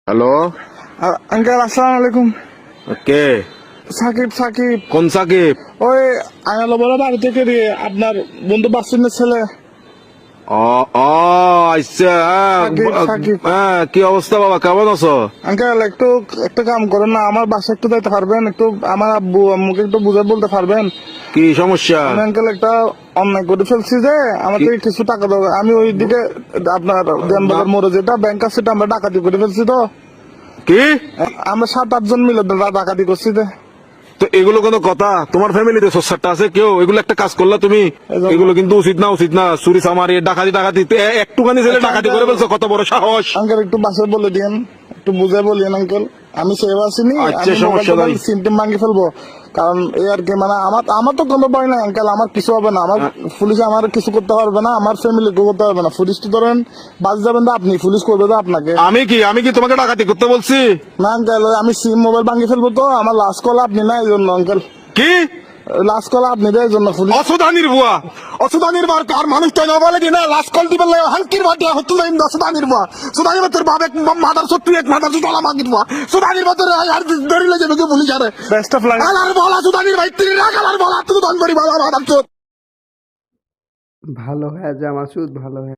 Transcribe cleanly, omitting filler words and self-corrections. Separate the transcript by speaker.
Speaker 1: Hello.
Speaker 2: Uncle আসসালামু আলাইকুম।
Speaker 1: কে?
Speaker 2: সাকিব সাকিব
Speaker 1: কোন সাকিব?
Speaker 2: ওই আয়ালো বড় বাড়ি থেকে দিয়ে আপনার বন্ধু বাসিনের ছেলে
Speaker 1: ও ও আচ্ছা,
Speaker 2: সাকিব সাকিব।
Speaker 1: কি অবস্থা বাবা, কেমন আছো?
Speaker 2: আঙ্কেল একটু একটা কাম করেন না, আমার বাসা একটু যাইতে পারবেন? একটু আমার আব্বু আম্মুকে একটু বুঝে বলতে পারবেন?
Speaker 1: কি সমস্যা?
Speaker 2: আমি আঙ্কেল একটা অন্যায় করে ফেলছি যে আমার থেকে কিছু টাকা দাও। আমি ওই দিকে আপনার দেনবাজার মোড়ে যেটা ব্যাংক আছে সেটা আমরা ডাকাতি করে ফেলছি। তো
Speaker 1: কি?
Speaker 2: আমরা 7-8 জন মিলে ডাকাতি করছি।
Speaker 1: তো এগুলো কোনো কথা? তোমার ফ্যামিলিতে সোসারটা আছে কেউ? এগুলো একটা কাজ করলা তুমি, এগুলো কিন্তু উচিত না, উচিত না। চুরি চামারি ডাকাতি ডাকাতি একটুখানি ছেলে ডাকাতি করে ফেলছো, কত বড় সাহস!
Speaker 2: আঙ্কেল একটু বাসায় বলে দিয়েন, একটু বুঝে বলিয়েন আঙ্কেল। আমি সেভ আসিনি,
Speaker 1: আচ্ছা,
Speaker 2: আমি
Speaker 1: সমস্যা নাই।
Speaker 2: সিমটিম ভাঙি ফেলবো। কারণ এই আর কি, মানে আমার আমার তো কোনো ভয় নাই আঙ্কেল, আমার কিছু হবে না। আমার পুলিশ আমার কিছু করতে পারবে না, আমার ফ্যামিলি করতে পারবে না। পুলিশ তো ধরেন বাজ যাবেন তো আপনি, পুলিশ করবে তো আপনাকে।
Speaker 1: আমি কি তোমাকে ডাকাতি করতে বলছি?
Speaker 2: না আঙ্কেল, আমি সিম মোবাইল ভাঙি ফেলবো। তো আমার লাস্ট কল আপনি না, এই জন্য আঙ্কেল।
Speaker 1: কি?
Speaker 2: লাস্ট কল আপনি দেয় এই জন্য পুলিশ।
Speaker 1: অসুদানির বুয়া, অসুদানির বার আর মানুষটা না বলে দিনা লাস্ট কল দিবেন হালকির বাদ দিয়া হতো না। অসুদানির বুয়া, সুদানির বাতের বাপ এক মাদার সত্যি এক মাদার সুতলা মাগির বুয়া, সুদানির বাতের আর ধরিলে যাবে কি পুলিশ আরে।
Speaker 2: Best of luck.
Speaker 1: আর বলা সুদানির ভাই তিনি রাখ, আর বলা তুই দন করি বাবা মাদার চোদ।
Speaker 3: ভালো হয়ে যা মাসুদ, ভালো হয়ে